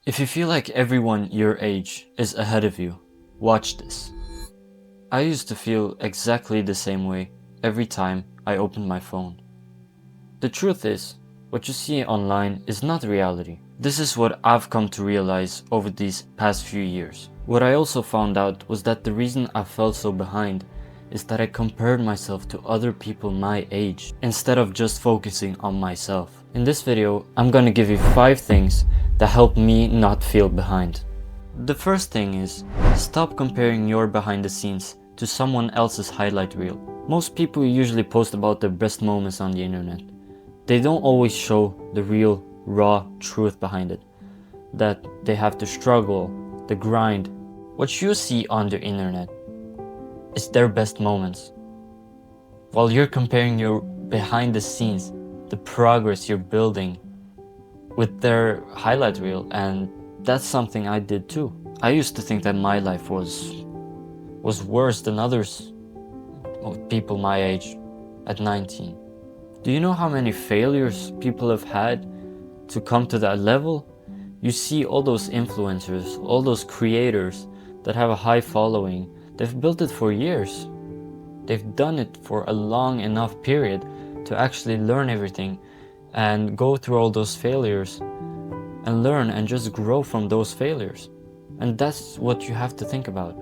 If you feel like everyone your age is ahead of you, watch this. I used to feel exactly the same way every time I opened my phone. The truth is, what you see online is not reality. This is what I've come to realize over these past few years. What I also found out was that the reason I felt so behind is that I compared myself to other people my age instead of just focusing on myself. In this video, I'm gonna give you 5 things that help me not feel behind. The first thing is, stop comparing your behind the scenes to someone else's highlight reel. Most people usually post about their best moments on the internet. They don't always show the real, raw truth behind it. That they have to struggle, the grind. What you see on the internet is their best moments. While you're comparing your behind the scenes, the progress you're building with their highlight reel, and that's something I did too. I used to think that my life was worse than others, people my age at 19. Do you know how many failures people have had to come to that level? You see all those influencers, all those creators that have a high following, they've built it for years. They've done it for a long enough period to actually learn everything and go through all those failures and learn and just grow from those failures. And that's what you have to think about.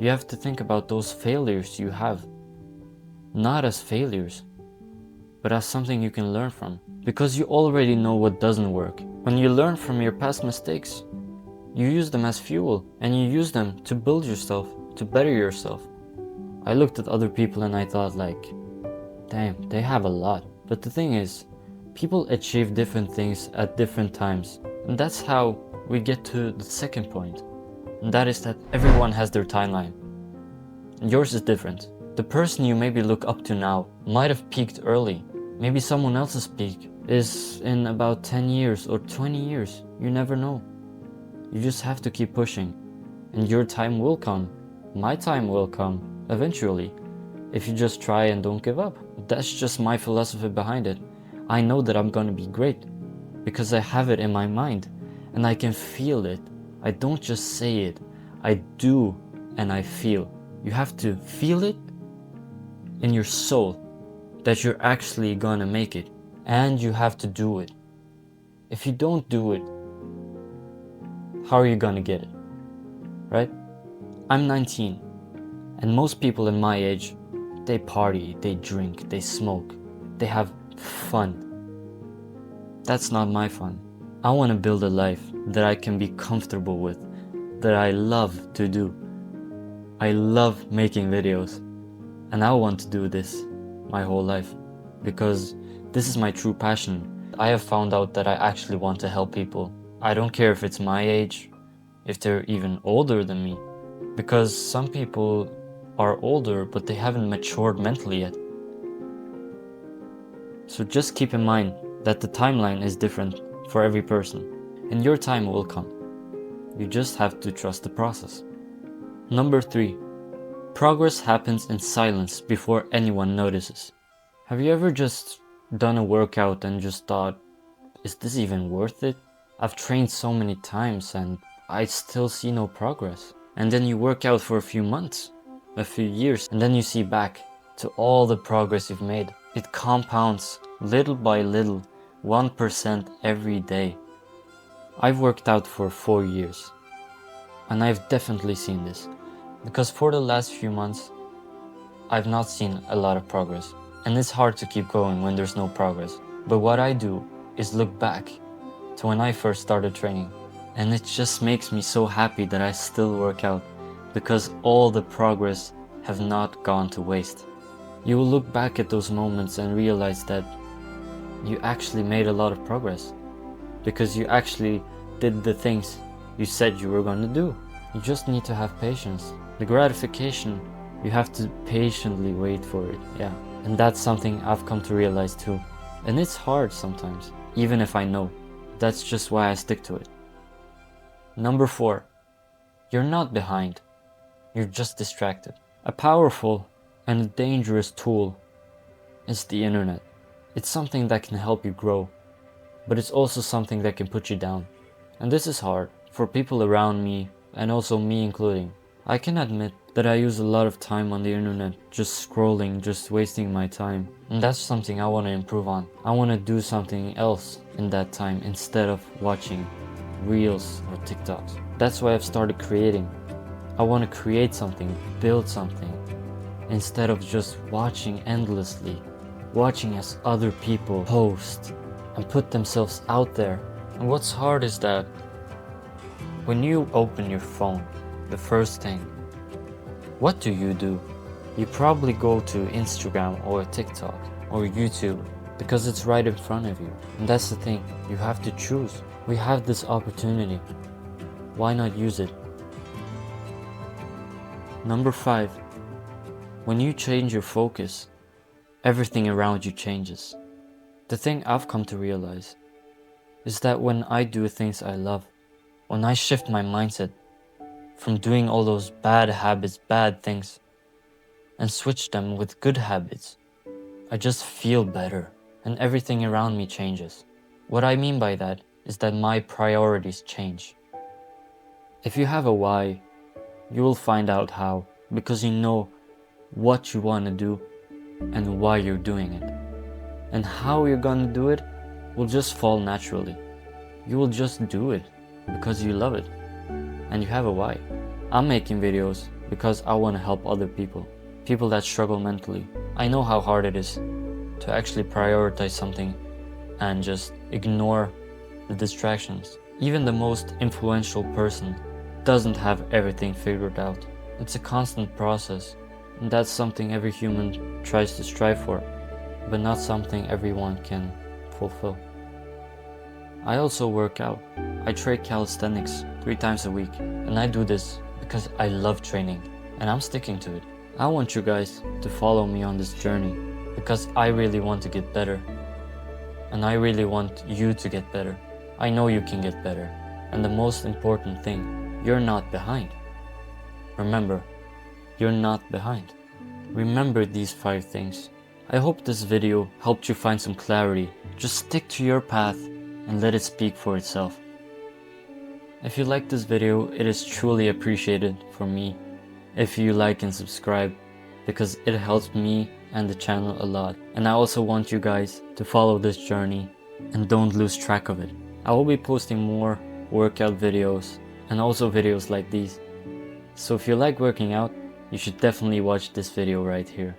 You have to think about those failures you have, not as failures, but as something you can learn from. Because you already know what doesn't work. When you learn from your past mistakes, you use them as fuel and you use them to build yourself, to better yourself. I looked at other people and I thought like, damn, they have a lot. But the thing is, people achieve different things at different times. And that's how we get to the second point. And that is that everyone has their timeline. And yours is different. The person you maybe look up to now might have peaked early. Maybe someone else's peak is in about 10 years or 20 years. You never know. You just have to keep pushing. And your time will come. My time will come eventually. If you just try and don't give up. That's just my philosophy behind it. I know that I'm gonna be great because I have it in my mind and I can feel it. I don't just say it. I do and I feel. You have to feel it in your soul that you're actually gonna make it, and you have to do it. If you don't do it, how are you gonna get it, right? I'm 19, and most people in my age, they party, they drink, they smoke, they have fun. That's not my fun. I want to build a life that I can be comfortable with, that I love to do. I love making videos, and I want to do this my whole life because this is my true passion. I have found out that I actually want to help people. I don't care if it's my age, if they're even older than me, because some people are older but they haven't matured mentally yet. So just keep in mind that the timeline is different for every person, and your time will come. You just have to trust the process. Number 3. Progress happens in silence before anyone notices. Have you ever just done a workout and just thought, is this even worth it? I've trained so many times and I still see no progress. And then you work out for a few months, a few years, and then you see back to all the progress you've made. It compounds little by little, 1% every day. I've worked out for 4 years, and I've definitely seen this. Because for the last few months, I've not seen a lot of progress. And it's hard to keep going when there's no progress. But what I do is look back to when I first started training. And it just makes me so happy that I still work out, because all the progress have not gone to waste. You will look back at those moments and realize that you actually made a lot of progress, because you actually did the things you said you were going to do. You just need to have patience. The gratification, you have to patiently wait for it, yeah. And that's something I've come to realize too. And it's hard sometimes, even if I know. That's just why I stick to it. Number 4, you're not behind. You're just distracted. A powerful and a dangerous tool is the internet. It's something that can help you grow, but it's also something that can put you down. And this is hard for people around me, and also me including. I can admit that I use a lot of time on the internet just scrolling, just wasting my time. And that's something I want to improve on. I want to do something else in that time instead of watching Reels or TikToks. That's why I've started creating. I want to create something, build something, instead of just watching endlessly, watching as other people post and put themselves out there. And what's hard is that when you open your phone, the first thing, what do? You probably go to Instagram or TikTok or YouTube because it's right in front of you. And that's the thing, you have to choose. We have this opportunity. Why not use it? Number 5, when you change your focus, everything around you changes. The thing I've come to realize is that when I do things I love, when I shift my mindset from doing all those bad habits, bad things, and switch them with good habits, I just feel better and everything around me changes. What I mean by that is that my priorities change. If you have a why, you will find out how, because you know what you want to do and why you're doing it. And how you're gonna do it will just fall naturally. You will just do it because you love it and you have a why. I'm making videos because I want to help other people that struggle mentally. I know how hard it is to actually prioritize something and just ignore the distractions. Even the most influential person doesn't have everything figured out. It's a constant process, and that's something every human tries to strive for, but not something everyone can fulfill. I also work out. I train calisthenics 3 times a week, and I do this because I love training, and I'm sticking to it. I want you guys to follow me on this journey because I really want to get better, and I really want you to get better. I know you can get better, and the most important thing, you're not behind. Remember, you're not behind. Remember these 5 things. I hope this video helped you find some clarity. Just stick to your path and let it speak for itself. If you like this video, it is truly appreciated for me if you like and subscribe, because it helps me and the channel a lot. And I also want you guys to follow this journey and don't lose track of it. I will be posting more workout videos and also videos like these. So if you like working out, you should definitely watch this video right here.